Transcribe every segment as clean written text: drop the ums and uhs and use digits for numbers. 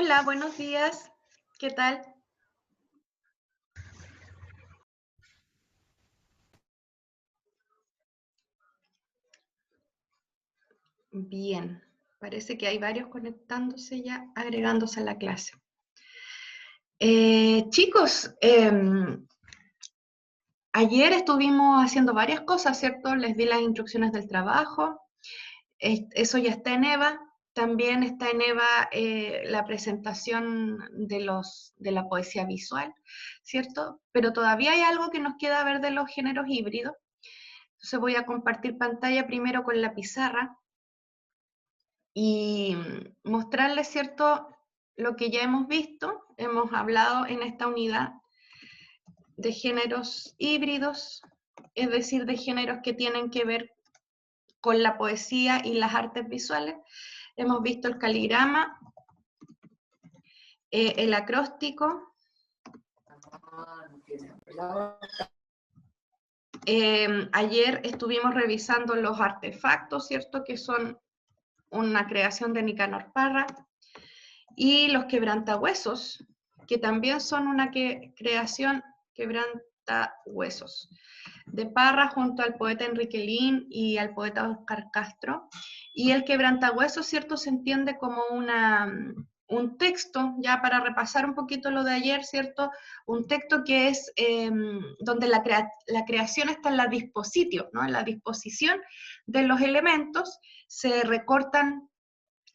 Hola, buenos días. ¿Qué tal? Bien. Parece que hay varios conectándose ya, agregándose a la clase. Chicos, ayer estuvimos haciendo varias cosas, ¿cierto? Les di las instrucciones del trabajo. Eso ya está en EVA. También está en EVA la presentación de la poesía visual, ¿cierto? Pero todavía hay algo que nos queda ver de los géneros híbridos. Entonces voy a compartir pantalla primero con la pizarra y mostrarles, ¿cierto?, lo que ya hemos visto. Hemos hablado en esta unidad de géneros híbridos, es decir, de géneros que tienen que ver con la poesía y las artes visuales. Hemos visto el caligrama, el acróstico. Ayer estuvimos revisando los artefactos, ¿cierto?, que son una creación de Nicanor Parra, y los quebrantahuesos, que también son una creación quebrantahuesos, de Parra junto al poeta Enrique Lin y al poeta Oscar Castro. Y el quebrantahuesos, ¿cierto?, se entiende como un texto, ya para repasar un poquito lo de ayer, ¿cierto? Un texto que es donde la creación está en la disposición, ¿no? En la disposición de los elementos, se recortan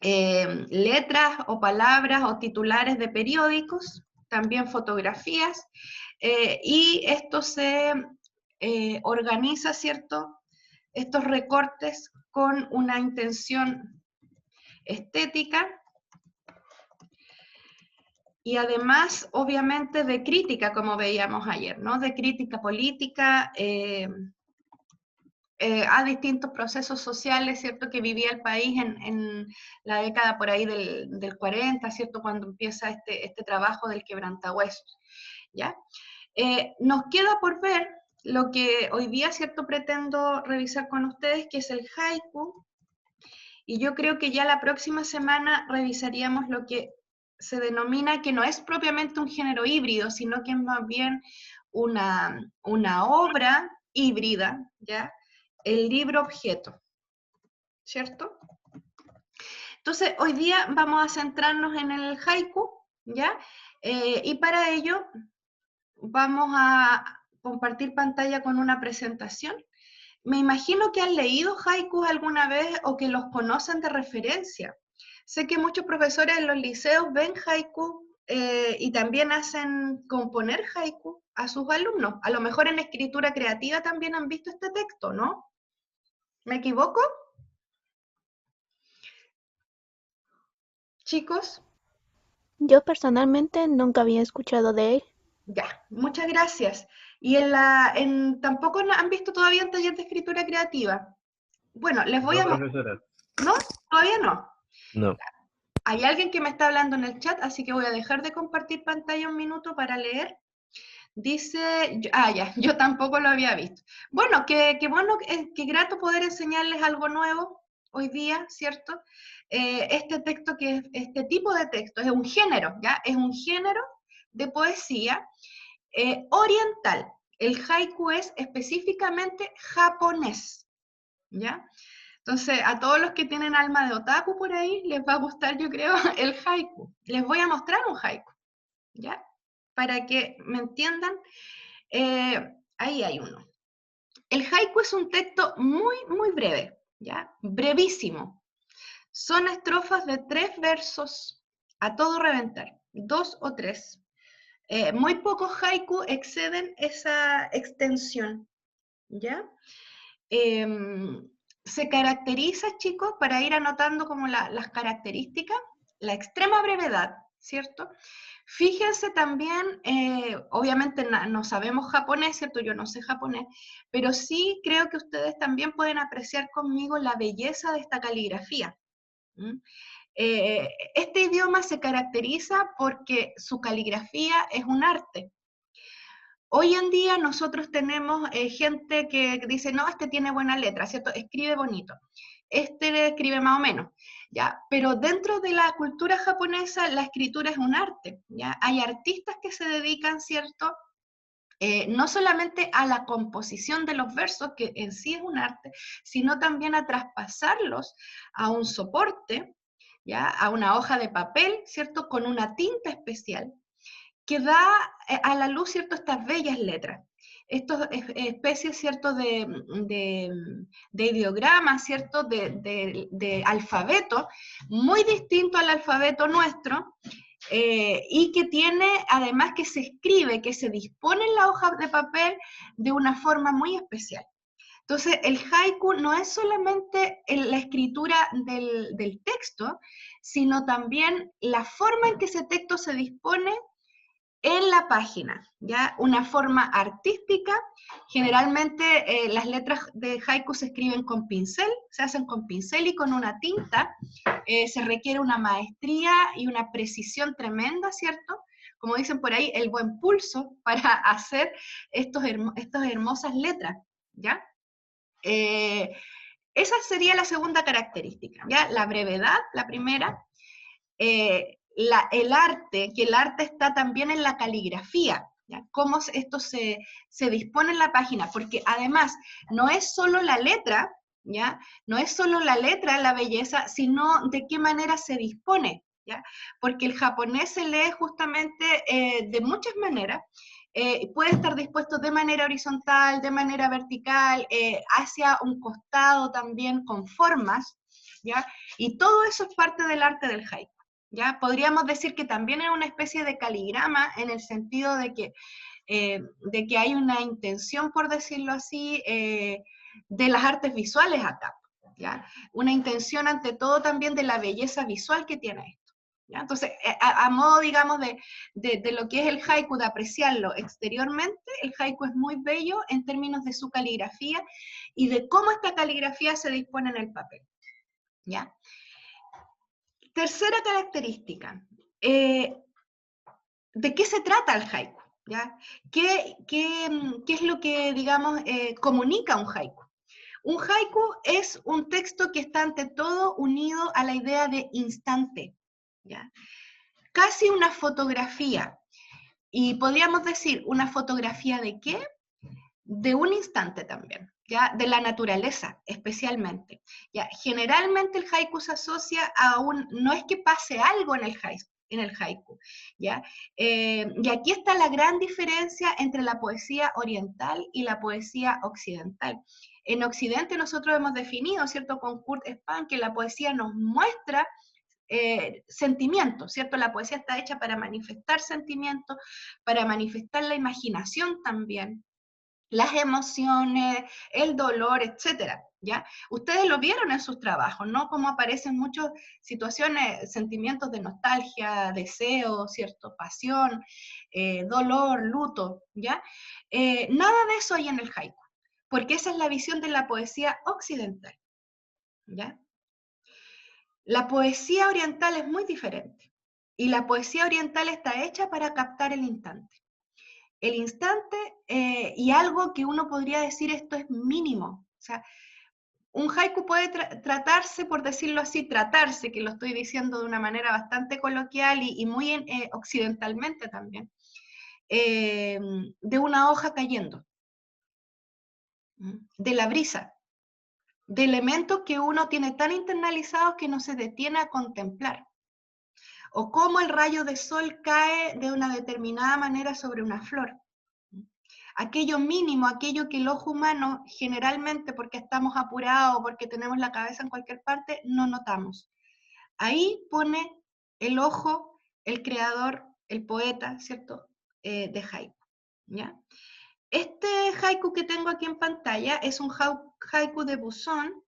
letras o palabras o titulares de periódicos, también fotografías, y esto se organiza, ¿cierto? Estos recortes con una intención estética y además, obviamente, de crítica, como veíamos ayer, ¿no? De crítica política, a distintos procesos sociales, ¿cierto?, que vivía el país en la década por ahí del 40, ¿cierto?, cuando empieza este trabajo del quebrantahuesos, ¿ya? Nos queda por ver lo que hoy día, ¿cierto?, pretendo revisar con ustedes, que es el haiku, y yo creo que ya la próxima semana revisaríamos lo que se denomina, que no es propiamente un género híbrido, sino que es más bien una obra híbrida, ¿ya? El libro objeto, ¿cierto? Entonces, hoy día vamos a centrarnos en el haiku, ¿ya? Y para ello vamos a compartir pantalla con una presentación. Me imagino que han leído haikus alguna vez o que los conocen de referencia. Sé que muchos profesores en los liceos ven haiku y también hacen componer haiku a sus alumnos. A lo mejor en escritura creativa también han visto este texto, ¿no? ¿Me equivoco? Chicos, Yo personalmente nunca había escuchado de él. ya, muchas gracias. Y tampoco han visto todavía un taller de escritura creativa. Bueno, les voy No, a mostrar. profesora. ¿No? ¿Todavía no? No. Hay alguien que me está hablando en el chat, así que voy a dejar de compartir pantalla un minuto para leer. Dice, ya, yo tampoco lo había visto. Bueno, qué bueno, qué grato poder enseñarles algo nuevo hoy día, ¿cierto? Este texto, este tipo de texto, es un género, ¿ya? Es un género de poesía oriental. El haiku es específicamente japonés, ¿ya? Entonces, a todos los que tienen alma de otaku por ahí, les va a gustar, yo creo, el haiku. Les voy a mostrar un haiku, ¿ya? Para que me entiendan, ahí hay uno. El haiku es un texto muy, muy breve, ¿ya? Brevísimo. Son estrofas de 3 versos a todo reventar, 2 o 3. Muy pocos haiku exceden esa extensión, ¿ya? Se caracteriza, chicos, para ir anotando como las características, la extrema brevedad, ¿cierto? Fíjense también, obviamente no sabemos japonés, ¿cierto? Yo no sé japonés, pero sí creo que ustedes también pueden apreciar conmigo la belleza de esta caligrafía. ¿Mm? Este idioma se caracteriza porque su caligrafía es un arte. Hoy en día nosotros tenemos gente que dice, no, este tiene buena letra, ¿cierto? Escribe bonito. Este escribe más o menos, ¿ya? Pero dentro de la cultura japonesa la escritura es un arte, ¿ya? Hay artistas que se dedican, ¿cierto? No solamente a la composición de los versos, que en sí es un arte, sino también a traspasarlos a un soporte, ¿ya? A una hoja de papel, ¿cierto? Con una tinta especial, que da a la luz, ¿cierto?, estas bellas letras. Estas especies, ¿cierto?, de ideogramas, ¿cierto?, de alfabeto, muy distinto al alfabeto nuestro, y que tiene, además que se escribe, que se dispone en la hoja de papel de una forma muy especial. Entonces, el haiku no es solamente la escritura del texto, sino también la forma en que ese texto se dispone en la página, ¿ya? Una forma artística. Generalmente las letras de haiku se escriben con pincel, se hacen con pincel y con una tinta. Se requiere una maestría y una precisión tremenda, ¿cierto? Como dicen por ahí, el buen pulso para hacer estas hermosas letras, ¿ya? Esa sería la segunda característica, ¿ya? La brevedad, la primera. El arte, que el arte está también en la caligrafía, ¿ya? Cómo esto se dispone en la página, porque además no es solo la letra, ¿ya? No es solo la letra la belleza, sino de qué manera se dispone, ¿ya? Porque el japonés se lee justamente de muchas maneras. Puede estar dispuesto de manera horizontal, de manera vertical, hacia un costado también con formas, ¿ya? Y todo eso es parte del arte del haiku. ¿Ya? Podríamos decir que también es una especie de caligrama en el sentido de que hay una intención, por decirlo así, de las artes visuales acá, ¿ya? Una intención ante todo también de la belleza visual que tiene esto, ¿ya? Entonces, a modo, digamos, de lo que es el haiku, de apreciarlo exteriormente, el haiku es muy bello en términos de su caligrafía y de cómo esta caligrafía se dispone en el papel, ¿ya? Tercera característica, ¿de qué se trata el haiku? ¿Ya? ¿Qué es lo que, digamos, comunica un haiku? Un haiku es un texto que está ante todo unido a la idea de instante, ¿ya? Casi una fotografía. Y podríamos decir, ¿una fotografía de qué? De un instante también, ¿ya? De la naturaleza, especialmente. ¿Ya? Generalmente el haiku se asocia a no es que pase algo en el haiku, ¿ya? Y aquí está la gran diferencia entre la poesía oriental y la poesía occidental. En Occidente nosotros hemos definido, ¿cierto?, con Kurt Spahn, que la poesía nos muestra sentimientos, ¿cierto? La poesía está hecha para manifestar sentimientos, para manifestar la imaginación también, las emociones, el dolor, etcétera, ¿ya? Ustedes lo vieron en sus trabajos, ¿no? Cómo aparecen muchas situaciones, sentimientos de nostalgia, deseo, ¿cierto? Pasión, dolor, luto, ¿ya? Nada de eso hay en el haiku, porque esa es la visión de la poesía occidental, ¿ya? La poesía oriental es muy diferente, y la poesía oriental está hecha para captar el instante. El instante y algo que uno podría decir esto es mínimo. O sea, un haiku puede tratarse, por decirlo así, tratarse, que lo estoy diciendo de una manera bastante coloquial y muy occidentalmente también, de una hoja cayendo, de la brisa, de elementos que uno tiene tan internalizados que no se detiene a contemplar. O cómo el rayo de sol cae de una determinada manera sobre una flor. Aquello mínimo, aquello que el ojo humano generalmente, porque estamos apurados, porque tenemos la cabeza en cualquier parte, no notamos. Ahí pone el ojo el creador, el poeta, ¿cierto? De haiku, ¿ya? Este haiku que tengo aquí en pantalla es un haiku de Buzón,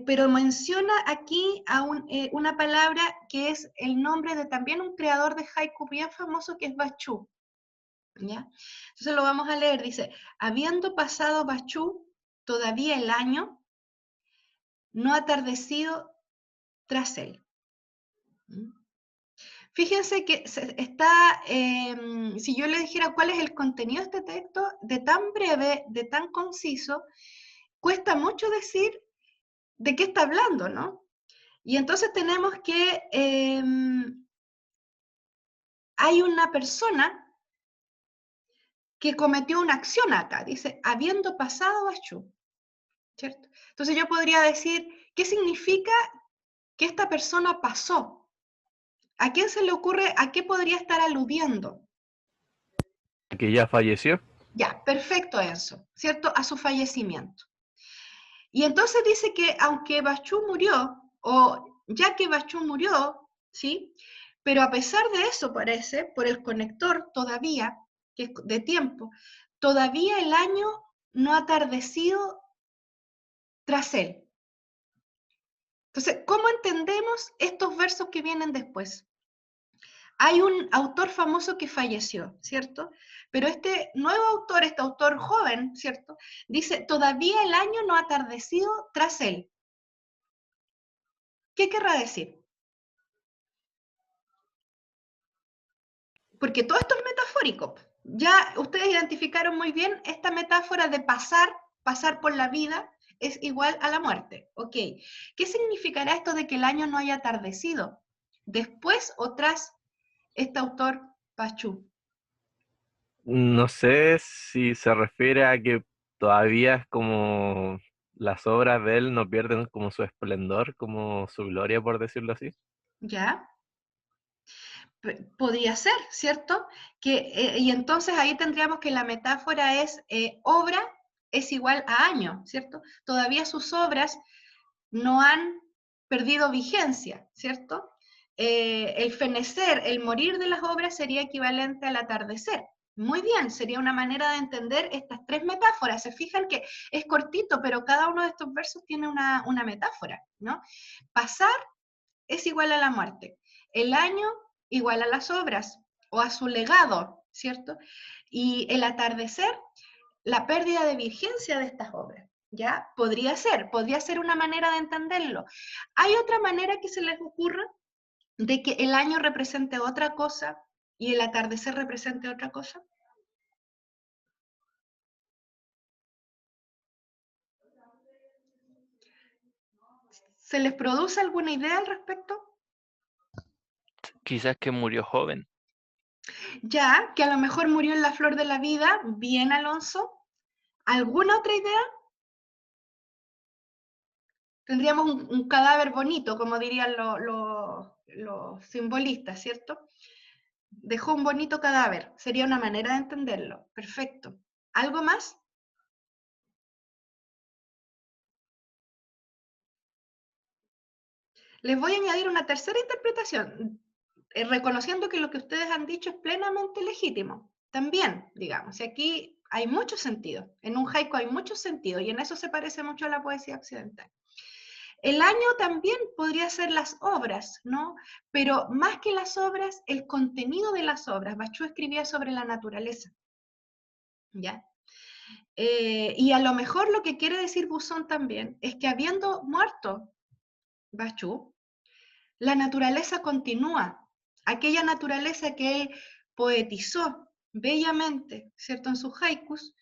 pero menciona aquí a una palabra que es el nombre de también un creador de haiku bien famoso, que es Bachú, ¿ya? Entonces lo vamos a leer, dice, habiendo pasado Bachú, todavía el año no ha atardecido tras él. Fíjense que está, si yo le dijera cuál es el contenido de este texto, de tan breve, de tan conciso, cuesta mucho decir de qué está hablando, ¿no? Y entonces tenemos que hay una persona que cometió una acción acá, dice, habiendo pasado Bachú, ¿cierto? Entonces yo podría decir, ¿qué significa que esta persona pasó? ¿A quién se le ocurre, a qué podría estar aludiendo? Que ya falleció. Ya, perfecto eso, ¿cierto? A su fallecimiento. Y entonces dice que aunque Bachú murió, o ya que Bachú murió, ¿sí? Pero a pesar de eso parece, por el conector todavía, que es de tiempo, todavía el año no ha atardecido tras él. Entonces, ¿cómo entendemos estos versos que vienen después? Hay un autor famoso que falleció, ¿cierto? Pero este nuevo autor, este autor joven, ¿cierto? Dice, todavía el año no ha atardecido tras él. ¿Qué querrá decir? Porque todo esto es metafórico. Ya ustedes identificaron muy bien esta metáfora de pasar por la vida es igual a la muerte. Ok, ¿qué significará esto de que el año no haya atardecido? ¿Después o tras este autor Pachú? No sé si se refiere a que todavía es como las obras de él no pierden como su esplendor, como su gloria, por decirlo así. ¿Ya? Podría ser, ¿cierto? Y entonces ahí tendríamos que la metáfora es obra es igual a año, ¿cierto? Todavía sus obras no han perdido vigencia, ¿cierto? El fenecer, el morir de las obras sería equivalente al atardecer. Muy bien, sería una manera de entender estas tres metáforas. Se fijan que es cortito, pero cada uno de estos versos tiene una metáfora, ¿no? Pasar es igual a la muerte. El año igual a las obras o a su legado, ¿cierto? Y el atardecer, la pérdida de vigencia de estas obras. ¿Ya? Podría ser una manera de entenderlo. ¿Hay otra manera que se les ocurra de que el año represente otra cosa y el atardecer represente otra cosa? ¿Se les produce alguna idea al respecto? Quizás que murió joven. Ya, que a lo mejor murió en la flor de la vida, bien Alonso. ¿Alguna otra idea? Tendríamos un cadáver bonito, como dirían los simbolistas, ¿cierto? Dejó un bonito cadáver, sería una manera de entenderlo. Perfecto. ¿Algo más? Les voy a añadir una tercera interpretación, reconociendo que lo que ustedes han dicho es plenamente legítimo. También, digamos, y aquí hay mucho sentido. En un haiku hay mucho sentido y en eso se parece mucho a la poesía occidental. El año también podría ser las obras, ¿no? Pero más que las obras, el contenido de las obras. Bachú escribía sobre la naturaleza, ¿ya? Y a lo mejor lo que quiere decir Buzón también es que habiendo muerto Bachú, la naturaleza continúa. Aquella naturaleza que él poetizó bellamente, ¿cierto? En sus haikus,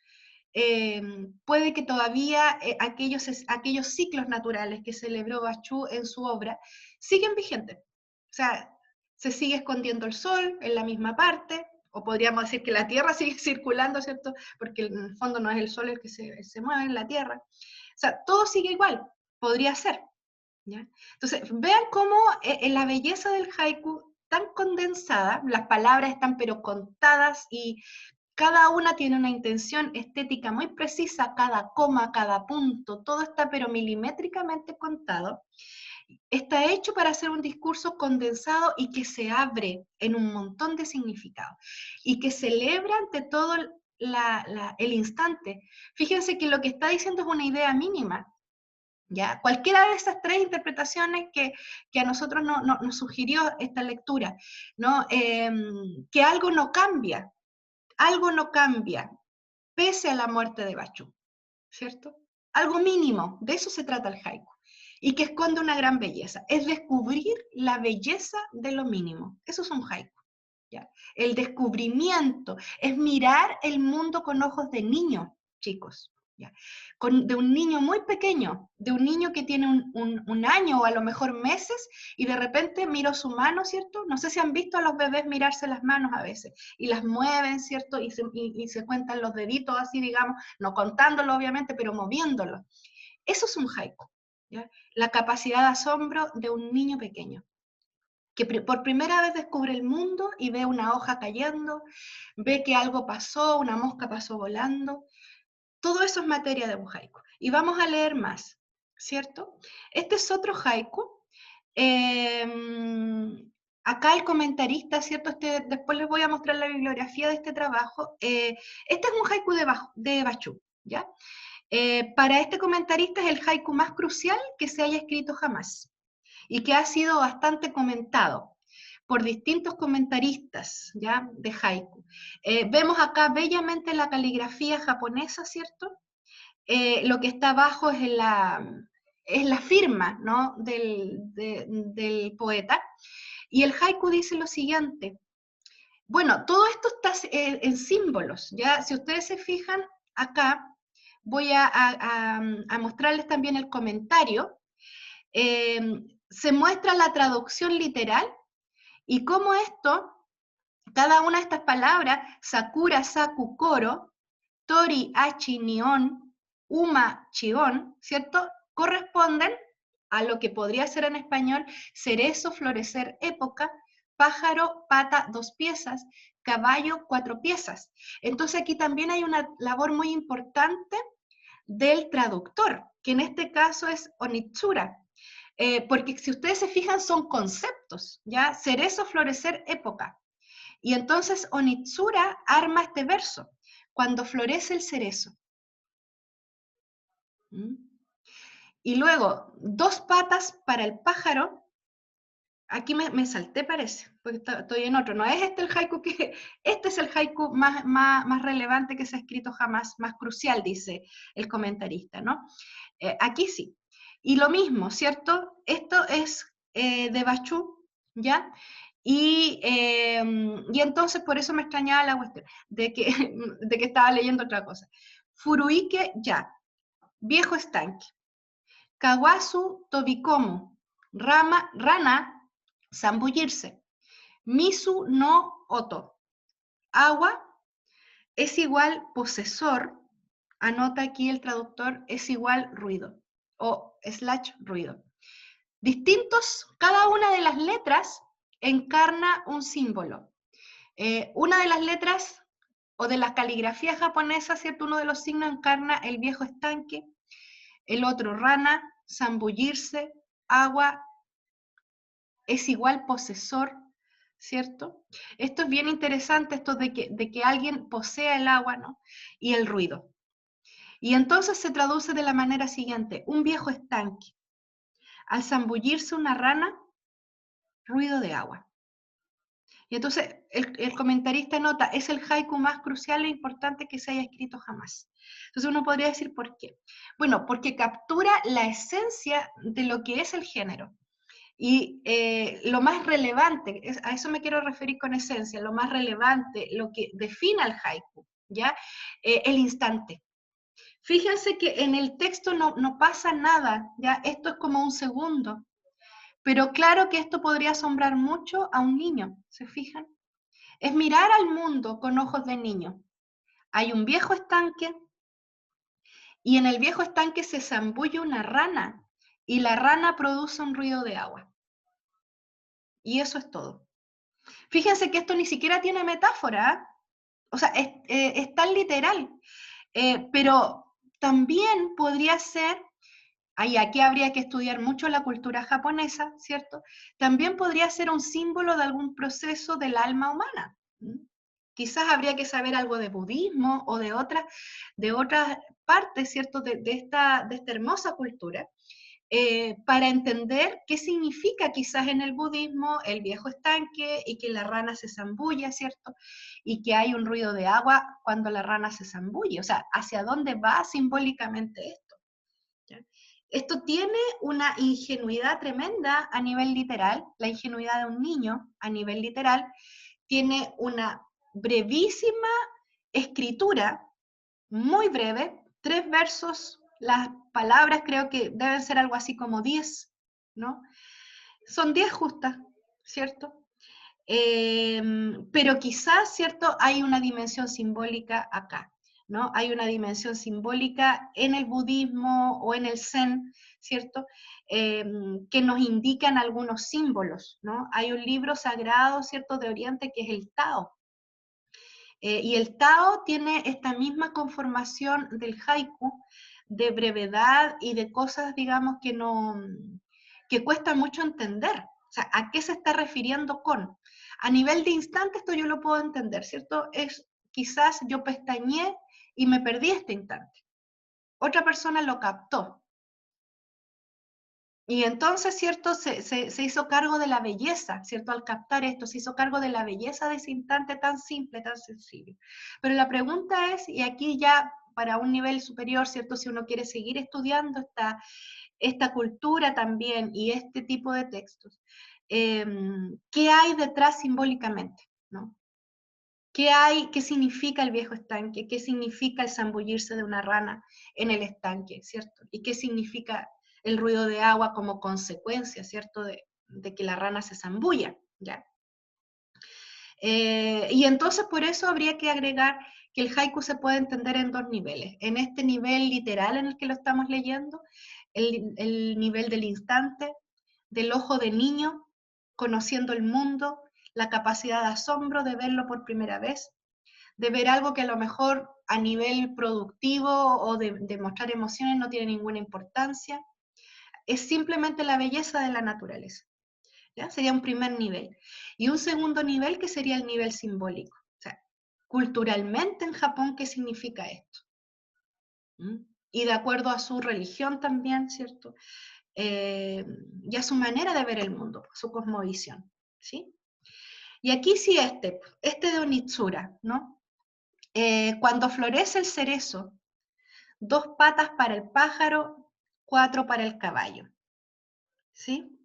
puede que todavía aquellos ciclos naturales que celebró Bachú en su obra siguen vigentes. O sea, se sigue escondiendo el sol en la misma parte, o podríamos decir que la Tierra sigue circulando, ¿cierto? Porque en el fondo no es el sol el que se mueve en la Tierra. O sea, todo sigue igual, podría ser. ¿Ya? Entonces, vean cómo la belleza del haiku tan condensada, las palabras están pero contadas y cada una tiene una intención estética muy precisa, cada coma, cada punto, todo está pero milimétricamente contado. Está hecho para hacer un discurso condensado y que se abre en un montón de significados y que celebra ante todo el instante. Fíjense que lo que está diciendo es una idea mínima. ¿Ya? Cualquiera de esas tres interpretaciones que a nosotros nos sugirió esta lectura, ¿no? Que algo no cambia, pese a la muerte de Bachú, ¿cierto? Algo mínimo, de eso se trata el haiku. y que esconde una gran belleza. Es descubrir la belleza de lo mínimo. Eso es un haiku. ¿Ya? El descubrimiento es mirar el mundo con ojos de niño, chicos. ¿Ya? De un niño muy pequeño, de un niño que tiene un año o a lo mejor meses, y de repente miro su mano, ¿cierto? No sé si han visto a los bebés mirarse las manos a veces, y las mueven, ¿cierto? Y se cuentan los deditos así, digamos, no contándolo obviamente, pero moviéndolo. Eso es un haiku. ¿Ya? La capacidad de asombro de un niño pequeño, que por primera vez descubre el mundo y ve una hoja cayendo, ve que algo pasó, una mosca pasó volando. Todo eso es materia de un haiku. Y vamos a leer más, ¿cierto? Este es otro haiku. Acá el comentarista, ¿cierto? Después les voy a mostrar la bibliografía de este trabajo. Este es un haiku de Bachú, ¿ya? Para este comentarista es el haiku más crucial que se haya escrito jamás y que ha sido bastante comentado por distintos comentaristas, ¿ya? De haiku. Vemos acá bellamente la caligrafía japonesa, ¿cierto? Lo que está abajo es la firma, ¿no? del poeta. Y el haiku dice lo siguiente. Bueno, todo esto está en símbolos, ¿ya? Si ustedes se fijan, acá voy a mostrarles también el comentario. Se muestra la traducción literal y cómo esto, cada una de estas palabras, Sakura, Saku, Koro, Tori, Achi, Nion, Uma, Chion, ¿cierto? Corresponden a lo que podría ser en español cerezo, florecer, época, pájaro, pata, 2 piezas, caballo, 4 piezas. Entonces aquí también hay una labor muy importante del traductor, que en este caso es Onitsura. Porque si ustedes se fijan son conceptos, ¿ya? Cerezo, florecer, época. Y entonces Onitsura arma este verso, cuando florece el cerezo. ¿Mm? Y luego, 2 patas para el pájaro. Aquí me salté, parece, porque estoy en otro. No es este el haiku que... Este es el haiku más relevante que se ha escrito jamás, más crucial, dice el comentarista, ¿no? Aquí sí. Y lo mismo, ¿cierto? Esto es de Bachú, ¿ya? Y entonces por eso me extrañaba la cuestión, de que, de que estaba leyendo otra cosa. Furuike ya, viejo estanque. Kawasu tobikomu, rana, zambullirse. Misu no oto, agua es igual posesor, anota aquí el traductor, es igual ruido, o / ruido. Distintos, cada una de las letras encarna un símbolo. Una de las letras o de las caligrafías japonesas, ¿cierto? Uno de los signos encarna el viejo estanque, el otro rana, zambullirse, agua es igual posesor, ¿cierto? Esto es bien interesante, esto de que alguien posea el agua, ¿no? Y el ruido. Y entonces se traduce de la manera siguiente, un viejo estanque. Al zambullirse una rana, ruido de agua. Y entonces el comentarista nota, es el haiku más crucial e importante que se haya escrito jamás. Entonces uno podría decir, ¿por qué? Bueno, porque captura la esencia de lo que es el género. Y lo más relevante, a eso me quiero referir con esencia, lo más relevante, lo que define al haiku, ¿ya? El instante. Fíjense que en el texto no pasa nada, ¿ya? Esto es como un segundo. Pero claro que esto podría asombrar mucho a un niño, ¿se fijan? Es mirar al mundo con ojos de niño. Hay un viejo estanque y en el viejo estanque se zambulle una rana y la rana produce un ruido de agua. Y eso es todo. Fíjense que esto ni siquiera tiene metáfora, ¿eh? O sea, es tan literal. Pero también podría ser, aquí habría que estudiar mucho la cultura japonesa, ¿cierto? También podría ser un símbolo de algún proceso del alma humana. Quizás habría que saber algo de budismo o de otras partes, ¿cierto? De esta hermosa cultura. Para entender qué significa quizás en el budismo el viejo estanque y que la rana se zambulla, ¿cierto? Y que hay un ruido de agua cuando la rana se zambulle, o sea, ¿hacia dónde va simbólicamente esto? ¿Ya? Esto tiene una ingenuidad tremenda a nivel literal, la ingenuidad de un niño a nivel literal, tiene una brevísima escritura, muy breve, 3 versos, las palabras creo que deben ser algo así como 10, ¿no? Son 10 justas, ¿cierto? Pero quizás, ¿cierto? Hay una dimensión simbólica acá, ¿no? Hay una dimensión simbólica en el budismo o en el zen, ¿cierto? Que nos indican algunos símbolos, ¿no? Hay un libro sagrado, ¿cierto? De Oriente que es el Tao. Y el Tao tiene esta misma conformación del haiku, de brevedad y de cosas, digamos, que cuesta mucho entender. O sea, ¿a qué se está refiriendo con? A nivel de instante esto yo lo puedo entender, ¿cierto? Es quizás yo pestañeé y me perdí este instante. Otra persona lo captó. Y entonces, ¿cierto? Se hizo cargo de la belleza, ¿cierto? Al captar esto, se hizo cargo de la belleza de ese instante tan simple, tan sencillo. Pero la pregunta es, y aquí ya para un nivel superior, ¿cierto? Si uno quiere seguir estudiando esta cultura también y este tipo de textos, ¿qué hay detrás simbólicamente? ¿No? ¿Qué hay? ¿Qué significa el viejo estanque? ¿Qué significa el zambullirse de una rana en el estanque? ¿Cierto? ¿Y qué significa el ruido de agua como consecuencia, ¿cierto? De que la rana se zambulla, ¿ya? Y entonces por eso habría que agregar que el haiku se puede entender en 2 niveles. En este nivel literal en el que lo estamos leyendo, el nivel del instante, del ojo de niño, conociendo el mundo, la capacidad de asombro de verlo por primera vez, de ver algo que a lo mejor a nivel productivo o de mostrar emociones no tiene ninguna importancia. Es simplemente la belleza de la naturaleza. ¿Ya? Sería un primer nivel. Y un segundo nivel que sería el nivel simbólico. O sea, culturalmente en Japón, ¿qué significa esto? ¿Mm? Y de acuerdo a su religión también, ¿cierto? Y a su manera de ver el mundo, su cosmovisión. ¿Sí? Y aquí sí este de Onitsura, ¿no? Cuando florece el cerezo, 2 patas para el pájaro, 4 para el caballo. ¿Sí?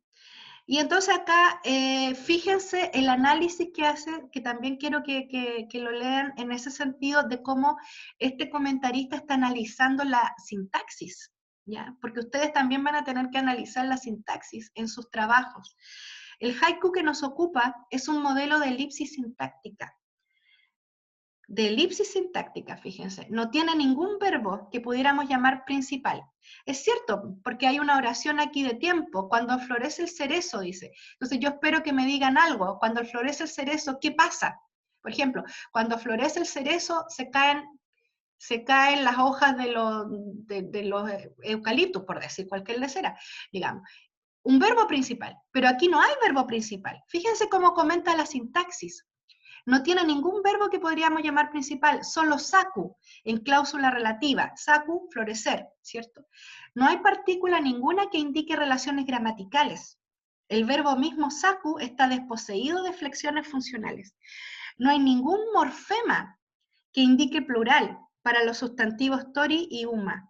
Y entonces acá, fíjense el análisis que hace, que también quiero que lo lean en ese sentido de cómo este comentarista está analizando la sintaxis, ¿ya? Porque ustedes también van a tener que analizar la sintaxis en sus trabajos. El haiku que nos ocupa es un modelo de elipsis sintáctica. De elipsis sintáctica, fíjense, no tiene ningún verbo que pudiéramos llamar principal. Es cierto, porque hay una oración aquí de tiempo, cuando florece el cerezo, dice. Entonces yo espero que me digan algo, cuando florece el cerezo, ¿qué pasa? Por ejemplo, cuando florece el cerezo, se caen las hojas de los eucaliptos, por decir cualquier lecera, digamos. Un verbo principal, pero aquí no hay verbo principal. Fíjense cómo comenta la sintaxis. No tiene ningún verbo que podríamos llamar principal, solo saku, en cláusula relativa. Saku, florecer, ¿cierto? No hay partícula ninguna que indique relaciones gramaticales. El verbo mismo saku está desposeído de flexiones funcionales. No hay ningún morfema que indique plural para los sustantivos tori y uma.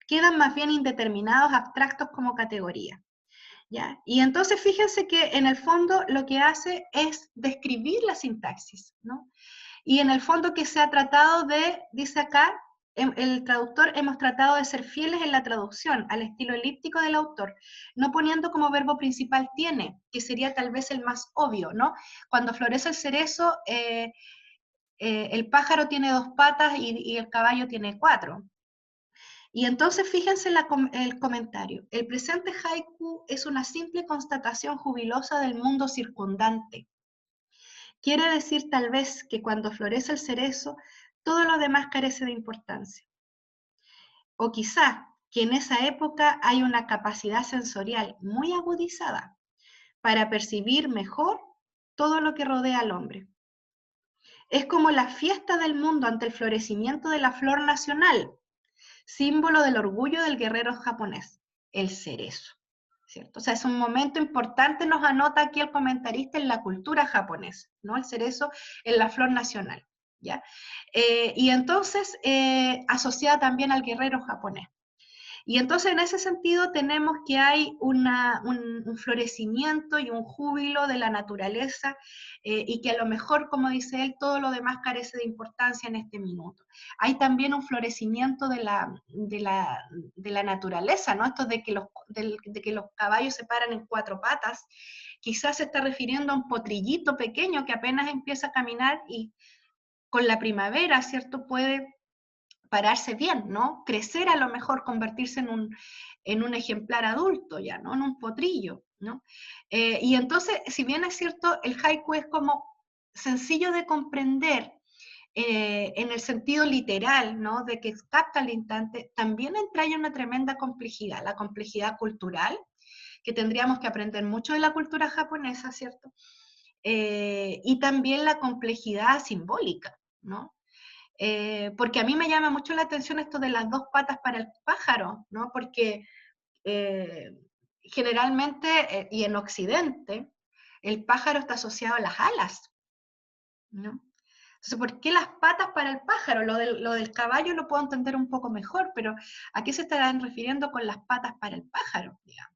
Quedan más bien indeterminados abstractos como categoría. ¿Ya? Y entonces fíjense que en el fondo lo que hace es describir la sintaxis, ¿no? Y en el fondo que se ha tratado de, dice acá, el traductor, hemos tratado de ser fieles en la traducción al estilo elíptico del autor, no poniendo como verbo principal tiene, que sería tal vez el más obvio, ¿no? Cuando florece el cerezo, el pájaro tiene 2 patas y el caballo tiene 4. Y entonces fíjense el comentario. El presente haiku es una simple constatación jubilosa del mundo circundante. Quiere decir tal vez que cuando florece el cerezo, todo lo demás carece de importancia. O quizá que en esa época hay una capacidad sensorial muy agudizada para percibir mejor todo lo que rodea al hombre. Es como la fiesta del mundo ante el florecimiento de la flor nacional, símbolo del orgullo del guerrero japonés, el cerezo, ¿cierto? O sea, es un momento importante, nos anota aquí el comentarista, en la cultura japonesa, ¿no? El cerezo en la flor nacional, ¿ya? Y entonces, asociada también al guerrero japonés. Y entonces en ese sentido tenemos que hay un florecimiento y un júbilo de la naturaleza y que a lo mejor, como dice él, todo lo demás carece de importancia en este minuto. Hay también un florecimiento de la naturaleza, ¿no? Esto de que los caballos se paran en cuatro patas, quizás se está refiriendo a un potrillito pequeño que apenas empieza a caminar y con la primavera, ¿cierto? Puede pararse bien, ¿no? Crecer a lo mejor, convertirse en un ejemplar adulto ya, ¿no? En un potrillo, ¿no? Y entonces, si bien es cierto, el haiku es como sencillo de comprender en el sentido literal, ¿no? De que capta el instante, también entraña una tremenda complejidad, la complejidad cultural, que tendríamos que aprender mucho de la cultura japonesa, ¿cierto? Y también la complejidad simbólica, ¿no? Porque a mí me llama mucho la atención esto de las dos patas para el pájaro, ¿no? Porque eh, generalmente, y en Occidente, el pájaro está asociado a las alas, ¿no? Entonces, ¿por qué las patas para el pájaro? Lo del caballo lo puedo entender un poco mejor, pero ¿a qué se estarán refiriendo con las patas para el pájaro? Digamos?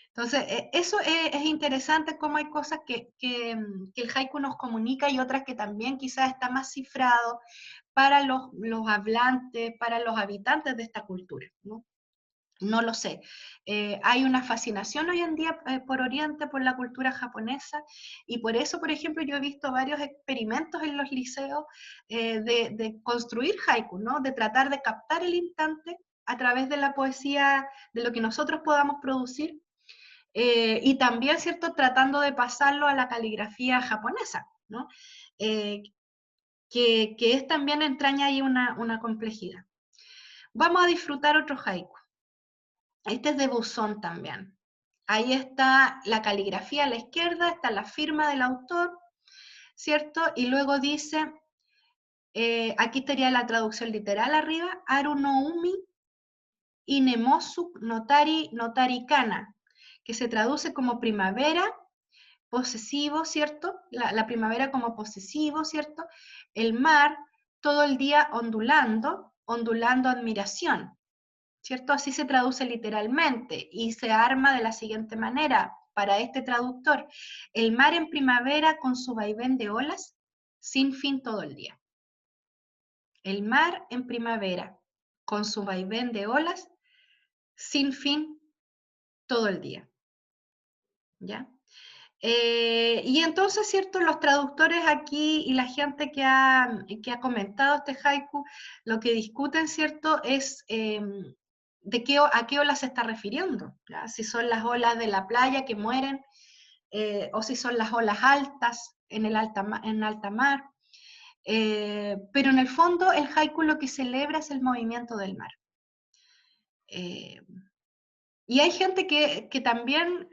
Entonces, eso es interesante, cómo hay cosas que el haiku nos comunica y otras que también quizás está más cifrado para los hablantes, para los habitantes de esta cultura, ¿no? No lo sé. Hay una fascinación hoy en día por Oriente, por la cultura japonesa, y por eso, por ejemplo, yo he visto varios experimentos en los liceos de construir haiku, ¿no? De tratar de captar el instante a través de la poesía, de lo que nosotros podamos producir, y también, ¿cierto?, tratando de pasarlo a la caligrafía japonesa, ¿no? Eh, que es también entraña ahí una complejidad. Vamos a disfrutar otro haiku. Este es de buzón también. Ahí está la caligrafía a la izquierda, está la firma del autor, ¿cierto? Y luego dice, aquí estaría la traducción literal arriba, Aru no Umi Inemosu Notari Notari Kana, que se traduce como primavera, posesivo, ¿cierto? La primavera como posesivo, ¿cierto? El mar todo el día ondulando, ondulando admiración, ¿cierto? Así se traduce literalmente y se arma de la siguiente manera para este traductor. El mar en primavera con su vaivén de olas, sin fin todo el día. El mar en primavera con su vaivén de olas, sin fin todo el día. ¿Ya? Y entonces, ¿cierto? Los traductores aquí y la gente que ha comentado este haiku, lo que discuten, ¿cierto? Es a qué olas se está refiriendo, ¿ya? Si son las olas de la playa que mueren, o si son las olas altas en alta mar. Pero en el fondo, el haiku lo que celebra es el movimiento del mar. Eh, Y hay gente que también,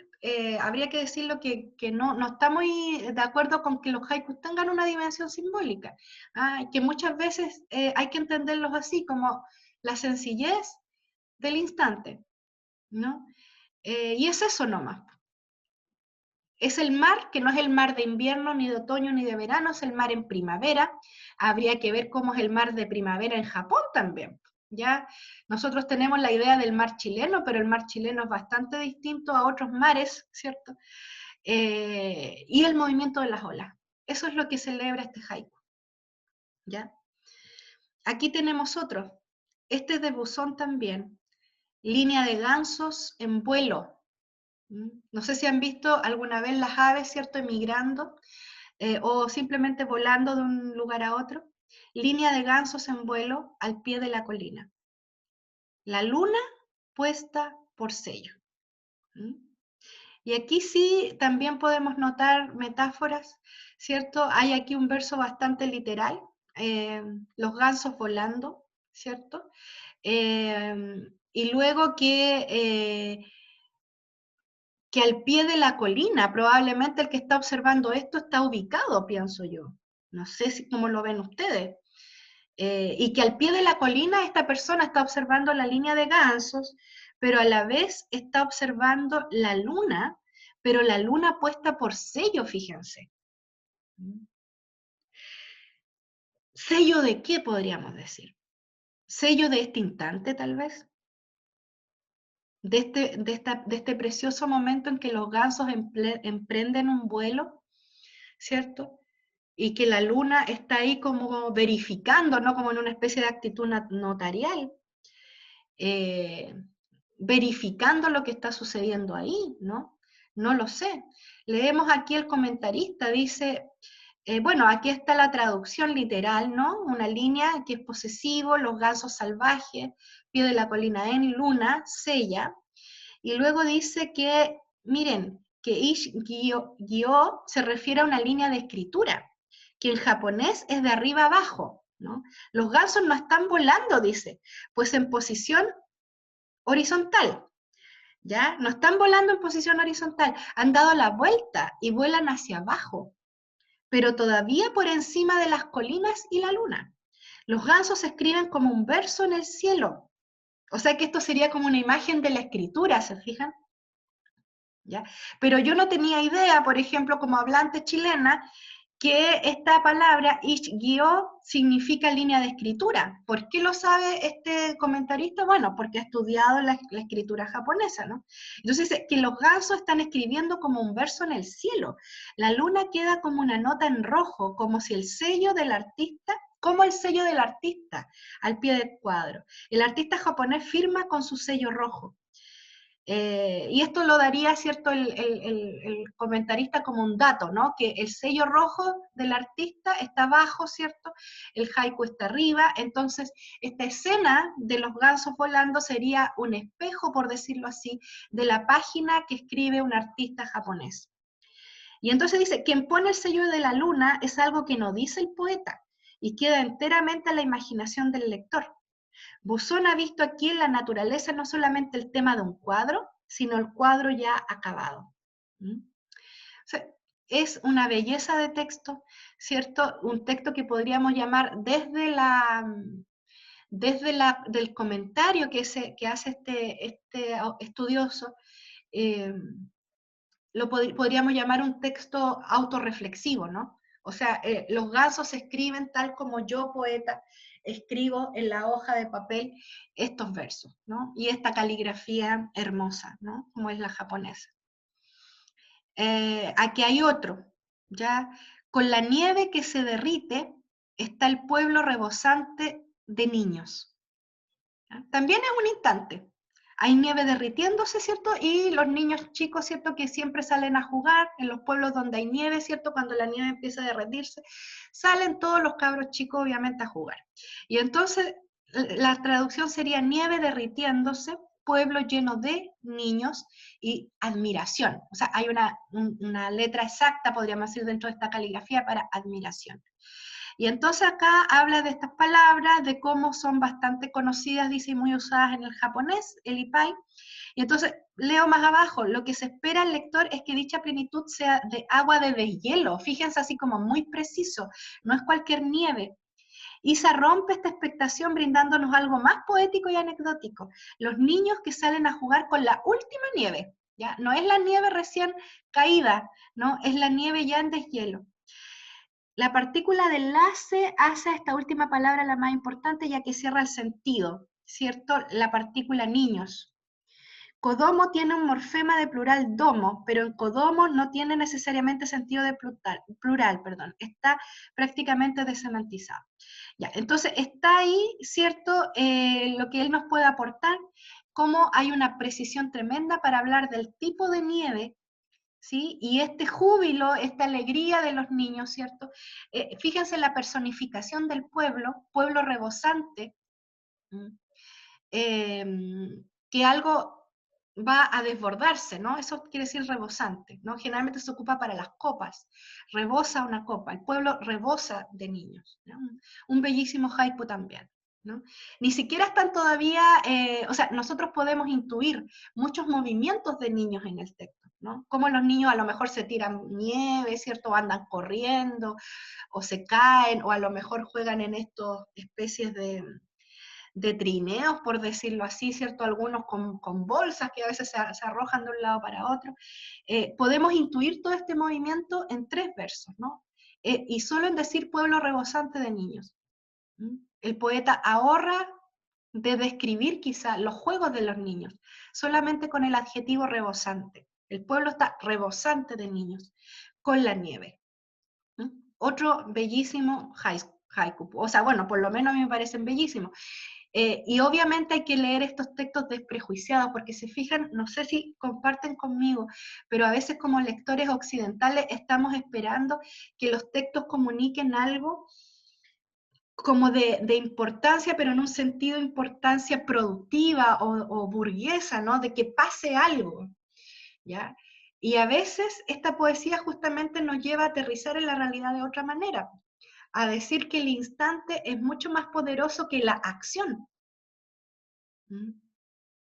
habría que decirlo, que no está muy de acuerdo con que los haikus tengan una dimensión simbólica, que muchas veces hay que entenderlos así, como la sencillez del instante, ¿no? Y es eso nomás. Es el mar, que no es el mar de invierno, ni de otoño, ni de verano, es el mar en primavera. Habría que ver cómo es el mar de primavera en Japón también. Ya nosotros tenemos la idea del mar chileno, pero el mar chileno es bastante distinto a otros mares, ¿cierto? Y el movimiento de las olas. Eso es lo que celebra este haiku. ¿Ya? Aquí tenemos otro. Este es de buzón también. Línea de gansos en vuelo. No sé si han visto alguna vez las aves, ¿cierto?, emigrando o simplemente volando de un lugar a otro. Línea de gansos en vuelo al pie de la colina. La luna puesta por sello. Y aquí sí también podemos notar metáforas, ¿cierto? Hay aquí un verso bastante literal, los gansos volando, ¿cierto? Y luego que al pie de la colina, probablemente el que está observando esto está ubicado, pienso yo. No sé cómo lo ven ustedes. Y que al pie de la colina esta persona está observando la línea de gansos, pero a la vez está observando la luna, pero la luna puesta por sello, fíjense. ¿Sello de qué podríamos decir? ¿Sello de este instante, tal vez? de este precioso momento en que los gansos emprenden un vuelo, ¿cierto? Y que la luna está ahí como verificando, ¿no? Como en una especie de actitud notarial, eh, verificando lo que está sucediendo ahí, ¿no? No lo sé. Leemos aquí el comentarista, dice, bueno, aquí está la traducción literal, ¿no? Una línea que es posesivo, los gansos salvajes, pie de la colina en luna, sella, y luego dice que, miren, que Ish-gyo se refiere a una línea de escritura, que en japonés es de arriba abajo, ¿no? Los gansos no están volando, dice, pues en posición horizontal, ¿ya? No están volando en posición horizontal, han dado la vuelta y vuelan hacia abajo, pero todavía por encima de las colinas y la luna. Los gansos se escriben como un verso en el cielo, o sea que esto sería como una imagen de la escritura, ¿se fijan? ¿Ya? Pero yo no tenía idea, por ejemplo, como hablante chilena, que esta palabra ish-gyo significa línea de escritura. ¿Por qué lo sabe este comentarista? Bueno, porque ha estudiado la escritura japonesa, ¿no? Entonces, que los gansos están escribiendo como un verso en el cielo. La luna queda como una nota en rojo, como si el sello del artista, como el sello del artista al pie del cuadro. El artista japonés firma con su sello rojo. Y esto lo daría, ¿cierto?, el comentarista como un dato, ¿no? Que el sello rojo del artista está abajo, ¿cierto? El haiku está arriba, entonces esta escena de los gansos volando sería un espejo, por decirlo así, de la página que escribe un artista japonés. Y entonces dice, quien pone el sello de la luna es algo que no dice el poeta y queda enteramente a la imaginación del lector. Buzón ha visto aquí en la naturaleza no solamente el tema de un cuadro, sino el cuadro ya acabado. ¿Mm? O sea, es una belleza de texto, ¿cierto? Un texto que podríamos llamar del comentario que hace este estudioso, podríamos llamar un texto autorreflexivo, ¿no? O sea, los gansos escriben tal como yo, poeta, escribo en la hoja de papel estos versos, ¿no? Y esta caligrafía hermosa, ¿no? Como es la japonesa. Aquí hay otro, ¿ya? Con la nieve que se derrite está el pueblo rebosante de niños. ¿Ya? También es un instante. Hay nieve derritiéndose, ¿cierto? Y los niños chicos, ¿cierto? Que siempre salen a jugar en los pueblos donde hay nieve, ¿cierto? Cuando la nieve empieza a derretirse, salen todos los cabros chicos, obviamente, a jugar. Y entonces, la traducción sería nieve derritiéndose, pueblo lleno de niños y admiración. O sea, hay una letra exacta, podríamos decir, dentro de esta caligrafía para admiración. Y entonces acá habla de estas palabras, de cómo son bastante conocidas, dice, y muy usadas en el japonés, el ipai. Y entonces leo más abajo, lo que se espera al lector es que dicha plenitud sea de agua de deshielo. Fíjense así como muy preciso, no es cualquier nieve. Isa rompe esta expectación brindándonos algo más poético y anecdótico. Los niños que salen a jugar con la última nieve, ¿ya? No es la nieve recién caída, ¿no? Es la nieve ya en deshielo. La partícula de enlace hace a esta última palabra la más importante, ya que cierra el sentido, ¿cierto? La partícula niños. Kodomo tiene un morfema de plural domo, pero en Kodomo no tiene necesariamente sentido de plural, está prácticamente desemantizado. Ya, entonces está ahí, ¿cierto? Lo que él nos puede aportar, cómo hay una precisión tremenda para hablar del tipo de nieve, ¿sí? Y este júbilo, esta alegría de los niños, ¿cierto? Fíjense la personificación del pueblo rebosante, que algo va a desbordarse, ¿no? Eso quiere decir rebosante, ¿no? Generalmente se ocupa para las copas, rebosa una copa, el pueblo rebosa de niños, ¿no? Un bellísimo haiku también, ¿no? Ni siquiera están todavía, o sea, nosotros podemos intuir muchos movimientos de niños en el texto, ¿no? Como los niños a lo mejor se tiran nieve, ¿cierto? O andan corriendo, o se caen, o a lo mejor juegan en estas especies de trineos, por decirlo así, ¿cierto? Algunos con bolsas que a veces se arrojan de un lado para otro. Podemos intuir todo este movimiento en 3 versos, ¿no? Y solo en decir pueblo rebosante de niños. ¿Mm? El poeta ahorra de describir quizá los juegos de los niños, solamente con el adjetivo rebosante. El pueblo está rebosante de niños, con la nieve. ¿Mm? Otro bellísimo haiku. O sea, bueno, por lo menos a mí me parecen bellísimos. Y obviamente hay que leer estos textos desprejuiciados, porque se fijan, no sé si comparten conmigo, pero a veces como lectores occidentales estamos esperando que los textos comuniquen algo como de importancia, pero en un sentido de importancia productiva o burguesa, ¿no? De que pase algo, ¿ya? Y a veces esta poesía justamente nos lleva a aterrizar en la realidad de otra manera, a decir que el instante es mucho más poderoso que la acción. ¿Mm?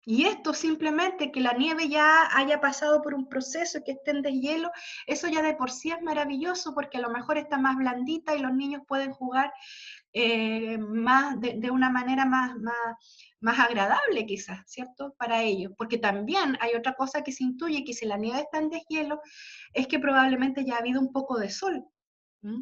Y esto simplemente, que la nieve ya haya pasado por un proceso, que esté en deshielo, eso ya de por sí es maravilloso, porque a lo mejor está más blandita y los niños pueden jugar más, de una manera más agradable quizás, ¿cierto? Para ellos. Porque también hay otra cosa que se intuye, que si la nieve está en deshielo, es que probablemente ya ha habido un poco de sol. ¿Mm?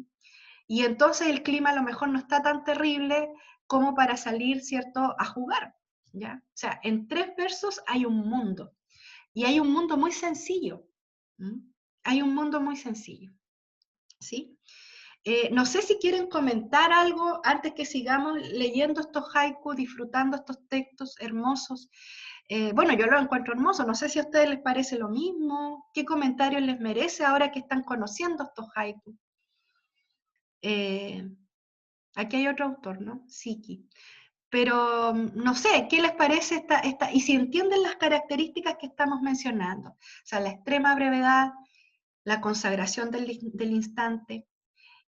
Y entonces el clima a lo mejor no está tan terrible como para salir, ¿cierto?, a jugar, ¿ya? O sea, en 3 versos hay un mundo, y hay un mundo muy sencillo. ¿Mm? Hay un mundo muy sencillo, ¿sí? No sé si quieren comentar algo antes que sigamos leyendo estos haikus, disfrutando estos textos hermosos. Bueno, yo lo encuentro hermoso, no sé si a ustedes les parece lo mismo, qué comentarios les merece ahora que están conociendo estos haikus. Aquí hay otro autor, ¿no? Siki. Pero no sé, ¿qué les parece esta? Y si entienden las características que estamos mencionando, o sea, la extrema brevedad, la consagración del instante,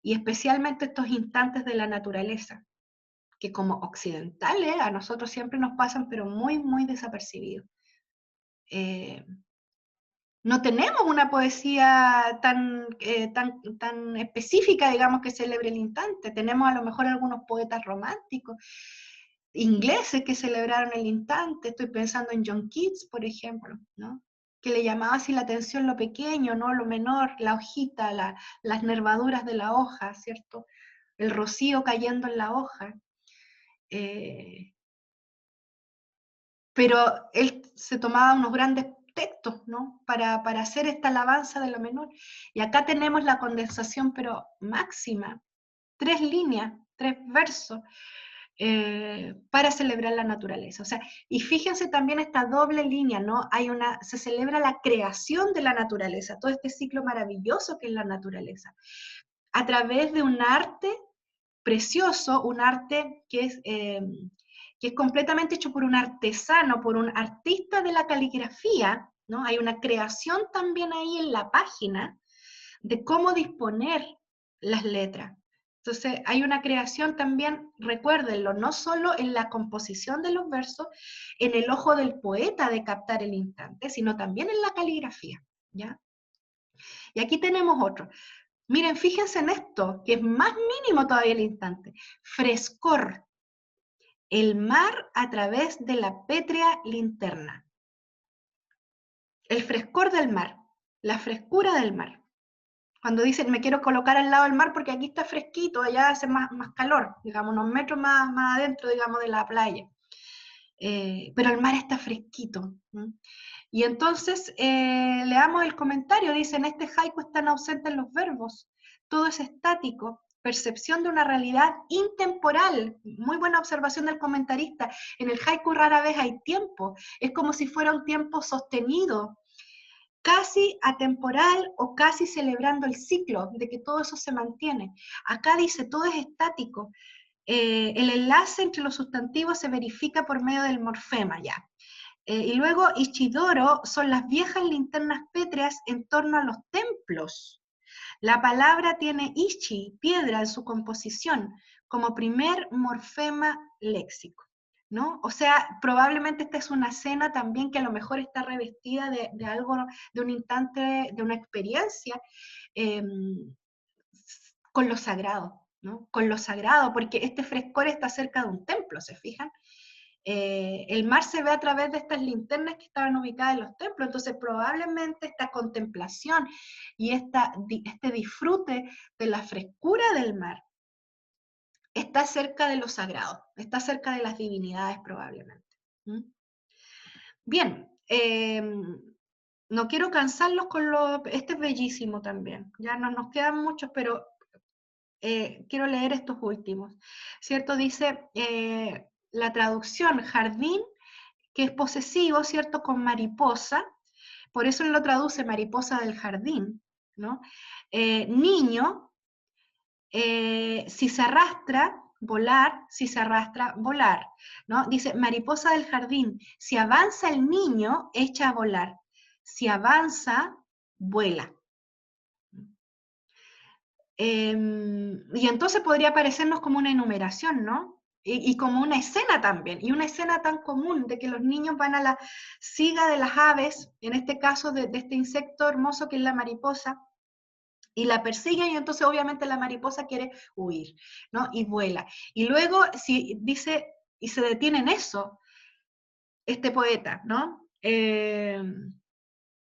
y especialmente estos instantes de la naturaleza, que como occidentales a nosotros siempre nos pasan, pero muy, muy desapercibidos. No tenemos una poesía tan específica, digamos, que celebre el instante. Tenemos a lo mejor algunos poetas románticos, ingleses que celebraron el instante. Estoy pensando en John Keats, por ejemplo, ¿no? Que le llamaba así la atención lo pequeño, ¿no? Lo menor, la hojita, las nervaduras de la hoja, ¿cierto? El rocío cayendo en la hoja. Pero él se tomaba unos grandes textos, ¿no? Para hacer esta alabanza de lo menor. Y acá tenemos la condensación, pero máxima, 3 líneas, 3 versos, para celebrar la naturaleza. O sea, y fíjense también esta doble línea, ¿no? Se celebra la creación de la naturaleza, todo este ciclo maravilloso que es la naturaleza, a través de un arte precioso, un arte que es completamente hecho por un artesano, por un artista de la caligrafía, ¿no? Hay una creación también ahí en la página de cómo disponer las letras. Entonces, hay una creación también, recuérdenlo, no solo en la composición de los versos, en el ojo del poeta de captar el instante, sino también en la caligrafía, ¿ya? Y aquí tenemos otro. Miren, fíjense en esto, que es más mínimo todavía el instante. Frescor. El mar a través de la pétrea linterna. El frescor del mar, la frescura del mar. Cuando dicen, me quiero colocar al lado del mar porque aquí está fresquito, allá hace más calor, digamos, unos metros más adentro, digamos, de la playa. Pero el mar está fresquito. ¿Sí? Y entonces, leamos el comentario, dice, en este haiku están ausentes los verbos, todo es estático, percepción de una realidad intemporal. Muy buena observación del comentarista. En el haiku rara vez hay tiempo, es como si fuera un tiempo sostenido, casi atemporal o casi celebrando el ciclo de que todo eso se mantiene. Acá dice, todo es estático. El enlace entre los sustantivos se verifica por medio del morfema ya. Y luego Ichidoro son las viejas linternas pétreas en torno a los templos. La palabra tiene ichi, piedra, en su composición, como primer morfema léxico, ¿no? O sea, probablemente esta es una escena también que a lo mejor está revestida de algo, de un instante, de una experiencia eh, con lo sagrado, ¿no? Con lo sagrado, porque este frescor está cerca de un templo, ¿se fijan? El mar se ve a través de estas linternas que estaban ubicadas en los templos, entonces probablemente esta contemplación y este disfrute de la frescura del mar está cerca de lo sagrado, está cerca de las divinidades probablemente. ¿Mm? Bien, no quiero cansarlos con lo... Este es bellísimo también, ya no nos quedan muchos, pero quiero leer estos últimos, ¿cierto? Dice la traducción jardín, que es posesivo, ¿cierto? Con mariposa, por eso él lo traduce mariposa del jardín, ¿no? Niño, si se arrastra, volar, si se arrastra, volar, ¿no? Dice mariposa del jardín, si avanza el niño, echa a volar, si avanza, vuela. Y entonces podría parecernos como una enumeración, ¿no? Y como una escena también, y una escena tan común de que los niños van a la siga de las aves, en este caso de este insecto hermoso que es la mariposa, y la persiguen, y entonces obviamente la mariposa quiere huir, ¿no? Y vuela. Y luego, si dice, y se detiene en eso, este poeta, ¿no?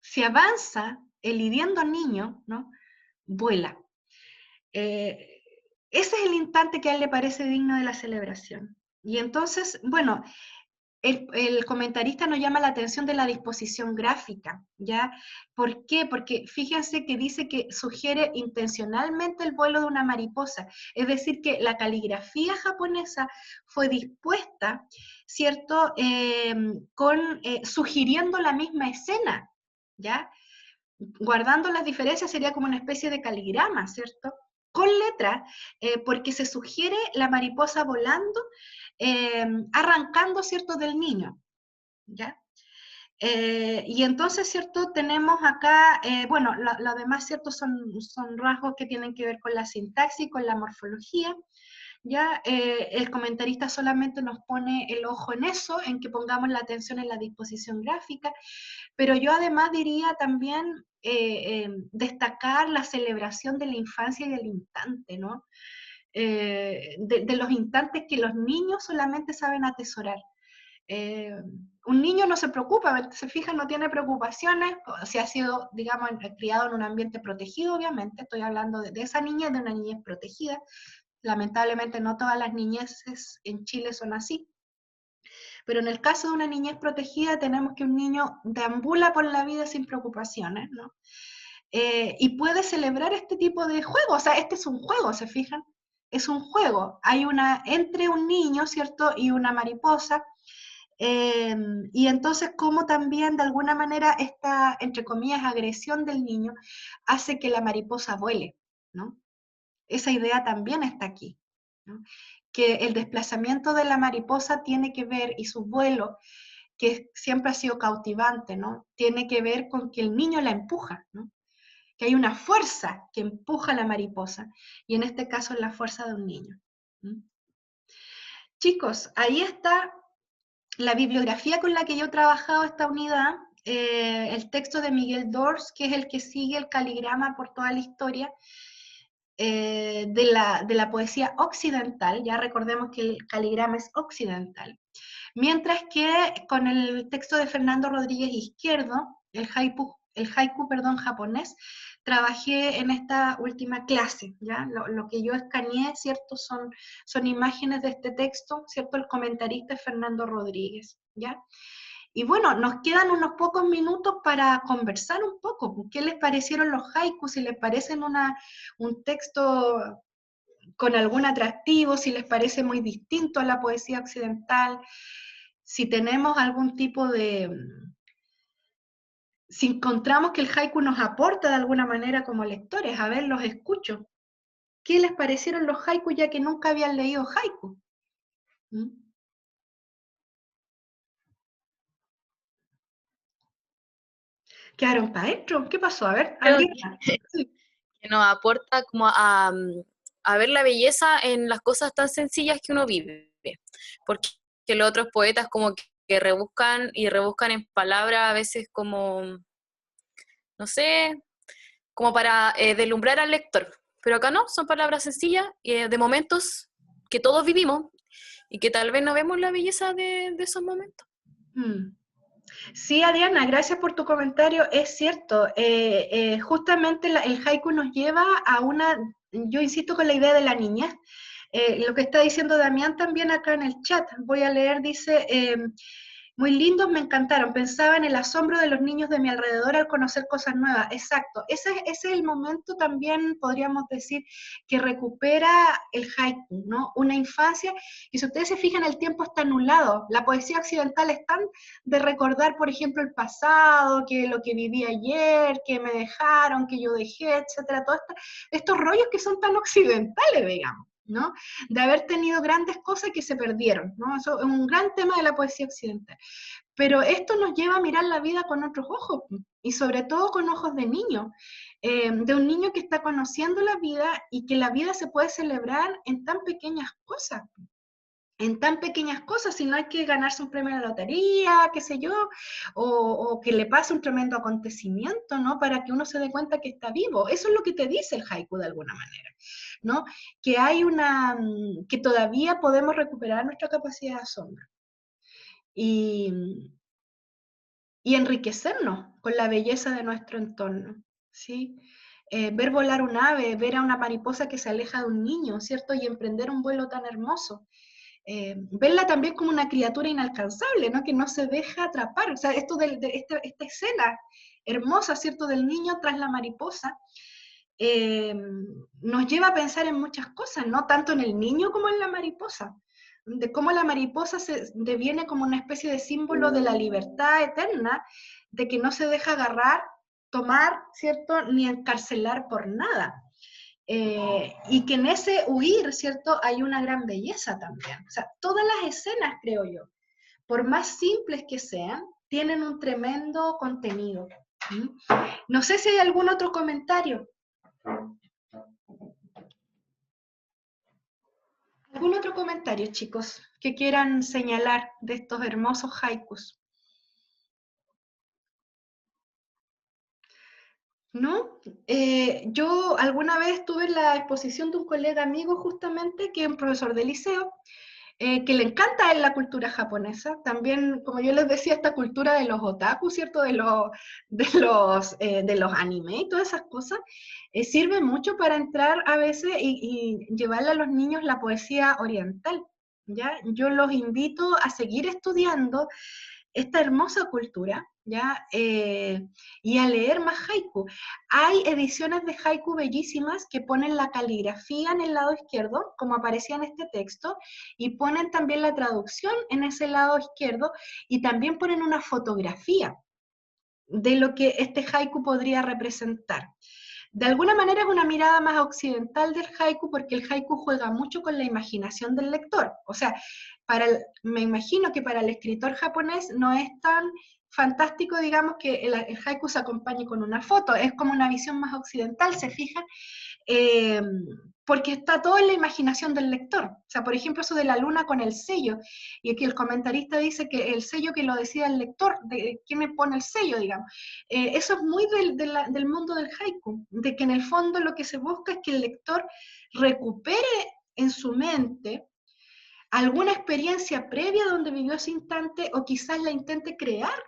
Si avanza el hiriendo niño, ¿no? Vuela. Ese es el instante que a él le parece digno de la celebración. Y entonces, bueno, el comentarista nos llama la atención de la disposición gráfica, ¿ya? ¿Por qué? Porque fíjense que dice que sugiere intencionalmente el vuelo de una mariposa, es decir, que la caligrafía japonesa fue dispuesta, ¿cierto? Sugiriendo la misma escena, ¿ya? Guardando las diferencias sería como una especie de caligrama, ¿cierto? Con letras, porque se sugiere la mariposa volando, arrancando, ¿cierto?, del niño, ¿ya? Y entonces, ¿cierto?, tenemos acá, bueno, lo demás, ¿cierto?, son rasgos que tienen que ver con la sintaxis, con la morfología, ¿ya? El comentarista solamente nos pone el ojo en eso, en que pongamos la atención en la disposición gráfica, pero yo además diría también destacar la celebración de la infancia y del instante, ¿no? De los instantes que los niños solamente saben atesorar. Un niño no se preocupa, se fija, no tiene preocupaciones, si ha sido, digamos, criado en un ambiente protegido, obviamente, estoy hablando de esa niñez, de una niñez protegida. Lamentablemente no todas las niñeces en Chile son así, pero en el caso de una niñez protegida tenemos que un niño deambula por la vida sin preocupaciones, ¿no? Y puede celebrar este tipo de juegos, o sea, este es un juego, ¿se fijan? Es un juego, hay una, entre un niño, ¿cierto? Y una mariposa, y entonces como también de alguna manera esta, entre comillas, agresión del niño hace que la mariposa vuele, ¿no? Esa idea también está aquí, ¿no? Que el desplazamiento de la mariposa tiene que ver, y su vuelo, que siempre ha sido cautivante, ¿no? Tiene que ver con que el niño la empuja, ¿no? Que hay una fuerza que empuja a la mariposa, y en este caso es la fuerza de un niño. ¿Mm? Chicos, ahí está la bibliografía con la que yo he trabajado esta unidad, el texto de Miguel Dors, que es el que sigue el caligrama por toda la historia, de la poesía occidental, ya recordemos que el caligrama es occidental, mientras que con el texto de Fernando Rodríguez Izquierdo, el haiku, perdón, japonés, trabajé en esta última clase, ¿ya? Lo que yo escaneé, ¿cierto? Son imágenes de este texto, ¿cierto? El comentarista es Fernando Rodríguez, ¿ya? Y bueno, nos quedan unos pocos minutos para conversar un poco. ¿Qué les parecieron los haikus? Si les parecen un texto con algún atractivo, si les parece muy distinto a la poesía occidental, si tenemos algún tipo de... Si encontramos que el haiku nos aporta de alguna manera como lectores, a ver, los escucho. ¿Qué les parecieron los haikus ya que nunca habían leído haiku? ¿Mm? ¿Quedaron para adentro? ¿Qué pasó? A ver, Creo Adriana. que nos aporta como a ver la belleza en las cosas tan sencillas que uno vive, porque los otros poetas como que rebuscan y rebuscan en palabras a veces como, no sé, como para deslumbrar al lector, pero acá no, son palabras sencillas de momentos que todos vivimos y que tal vez no vemos la belleza de esos momentos. Mm. Sí, Adriana, gracias por tu comentario. Es cierto, justamente el haiku nos lleva a una, yo insisto con la idea de la niñez, Lo que está diciendo Damián también acá en el chat, voy a leer, dice, muy lindos, me encantaron, pensaba en el asombro de los niños de mi alrededor al conocer cosas nuevas, exacto, ese es el momento también, podríamos decir, que recupera el haiku, ¿no? Una infancia, y si ustedes se fijan, el tiempo está anulado, la poesía occidental es tan de recordar, por ejemplo, el pasado, que lo que viví ayer, que me dejaron, que yo dejé, etcétera, todos estos rollos que son tan occidentales, digamos, ¿no? De haber tenido grandes cosas que se perdieron, ¿no? Eso es un gran tema de la poesía occidental. Pero esto nos lleva a mirar la vida con otros ojos, y sobre todo con ojos de niño, de un niño que está conociendo la vida y que la vida se puede celebrar en tan pequeñas cosas. En tan pequeñas cosas, si no hay que ganarse un premio en la lotería, qué sé yo, o que le pase un tremendo acontecimiento, ¿no? Para que uno se dé cuenta que está vivo. Eso es lo que te dice el haiku de alguna manera, ¿no? Que hay que todavía podemos recuperar nuestra capacidad de asombro. Y enriquecernos con la belleza de nuestro entorno, ¿sí? Ver volar un ave, ver a una mariposa que se aleja de un niño, ¿cierto? Y emprender un vuelo tan hermoso. Verla también como una criatura inalcanzable, ¿no? Que no se deja atrapar. O sea, esto esta escena hermosa, ¿cierto? Del niño tras la mariposa, nos lleva a pensar en muchas cosas, no tanto en el niño como en la mariposa, de cómo la mariposa se deviene como una especie de símbolo de la libertad eterna, de que no se deja agarrar, tomar, ¿cierto? Ni encarcelar por nada. Y que en ese huir, ¿cierto? Hay una gran belleza también. O sea, todas las escenas, creo yo, por más simples que sean, tienen un tremendo contenido. ¿Mm? No sé si hay algún otro comentario. ¿Algún otro comentario, chicos, que quieran señalar de estos hermosos haikus? ¿No? Yo alguna vez tuve la exposición de un colega amigo justamente, que es un profesor de liceo, que le encanta en la cultura japonesa. También, como yo les decía, esta cultura de los otaku, ¿cierto? De los anime y todas esas cosas, sirve mucho para entrar a veces y llevarle a los niños la poesía oriental, ¿ya? Yo los invito a seguir estudiando esta hermosa cultura, ¿ya? Y a leer más haiku. Hay ediciones de haiku bellísimas que ponen la caligrafía en el lado izquierdo, como aparecía en este texto, y ponen también la traducción en ese lado izquierdo, y también ponen una fotografía de lo que este haiku podría representar. De alguna manera es una mirada más occidental del haiku, porque el haiku juega mucho con la imaginación del lector. O sea, me imagino que para el escritor japonés no es tan fantástico, digamos, que el haiku se acompañe con una foto. Es como una visión más occidental, se fijan, porque está todo en la imaginación del lector. O sea, por ejemplo, eso de la luna con el sello, y aquí el comentarista dice que el sello que lo decida el lector, de quién me pone el sello, digamos. Eso es muy del mundo del haiku, de que en el fondo lo que se busca es que el lector recupere en su mente alguna experiencia previa donde vivió ese instante, o quizás la intente crear,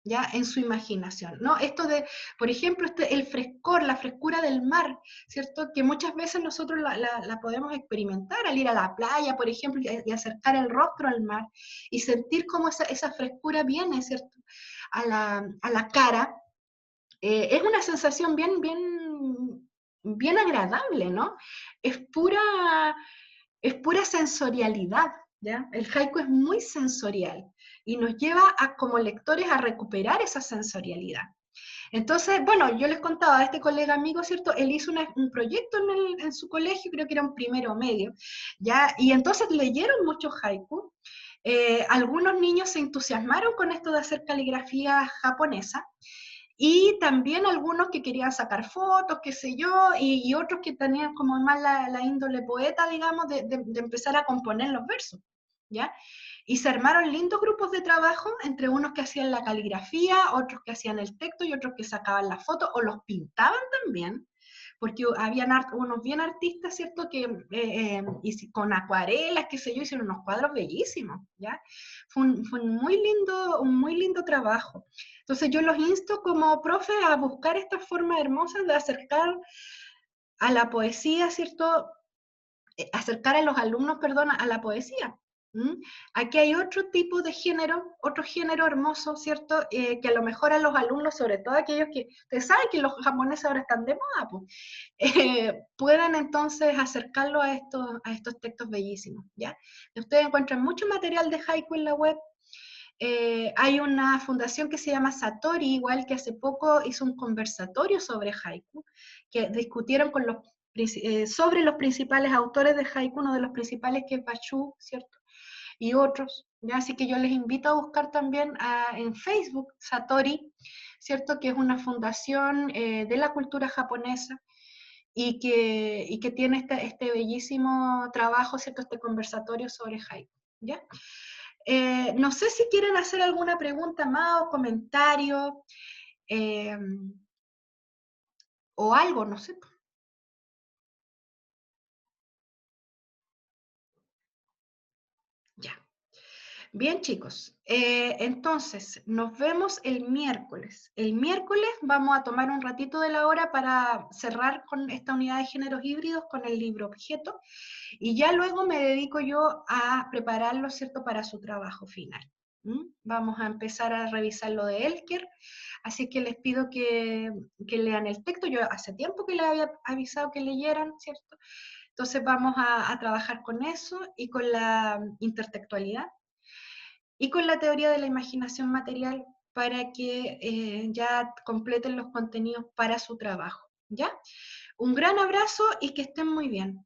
¿ya? En su imaginación, ¿no? Esto de, por ejemplo, el frescor, la frescura del mar, ¿cierto? Que muchas veces nosotros la podemos experimentar al ir a la playa, por ejemplo, y acercar el rostro al mar, y sentir cómo esa frescura viene, ¿cierto? A la cara. Es una sensación bien agradable, ¿no? Es pura, es pura sensorialidad, ¿ya? El haiku es muy sensorial y nos lleva como lectores a recuperar esa sensorialidad. Entonces, bueno, yo les contaba a este colega amigo, ¿cierto? Él hizo un proyecto en su colegio, creo que era un primero medio, ¿ya? Y entonces leyeron mucho haiku. Algunos niños se entusiasmaron con esto de hacer caligrafía japonesa, y también algunos que querían sacar fotos, qué sé yo, y otros que tenían como más la índole poeta, digamos, de empezar a componer los versos, ¿ya? Y se armaron lindos grupos de trabajo, entre unos que hacían la caligrafía, otros que hacían el texto y otros que sacaban las fotos o los pintaban también, porque habían unos bien artistas, ¿cierto? Que y con acuarelas, qué sé yo, hicieron unos cuadros bellísimos, ¿ya? Fue un muy lindo trabajo. Entonces yo los insto como profe a buscar estas formas hermosas de acercar a la poesía, ¿cierto? acercar a los alumnos, perdón, a la poesía. Aquí hay otro tipo de género, otro género hermoso, ¿cierto? Que a lo mejor a los alumnos, sobre todo aquellos que, ustedes saben que los japoneses ahora están de moda, pues, pueden entonces acercarlo a estos textos bellísimos, ¿ya? Ustedes encuentran mucho material de haiku en la web. Hay una fundación que se llama Satori, igual que hace poco hizo un conversatorio sobre haiku, que discutieron con sobre los principales autores de haiku, uno de los principales que es Bashu, ¿cierto? Y otros, ¿ya? Así que yo les invito a buscar también en Facebook Satori, ¿cierto? Que es una fundación de la cultura japonesa y que tiene este bellísimo trabajo, ¿cierto? Este conversatorio sobre haiku, ¿ya? No sé si quieren hacer alguna pregunta más o comentario o algo, no sé. Ya. Bien, chicos. Entonces, nos vemos el miércoles. El miércoles vamos a tomar un ratito de la hora para cerrar con esta unidad de géneros híbridos con el libro objeto y ya luego me dedico yo a prepararlo, ¿cierto?, para su trabajo final. Vamos a empezar a revisar lo de Elker, así que les pido que lean el texto. Yo hace tiempo que les había avisado que leyeran, ¿cierto? Entonces vamos a trabajar con eso y con la intertextualidad y con la teoría de la imaginación material para que ya completen los contenidos para su trabajo, ¿ya? Un gran abrazo y que estén muy bien.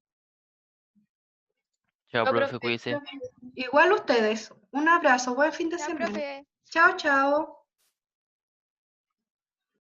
Chao, Chao, profe, profe. cuídese. Igual ustedes. Un abrazo, buen fin de Chao, semana. profe. Chao, chao.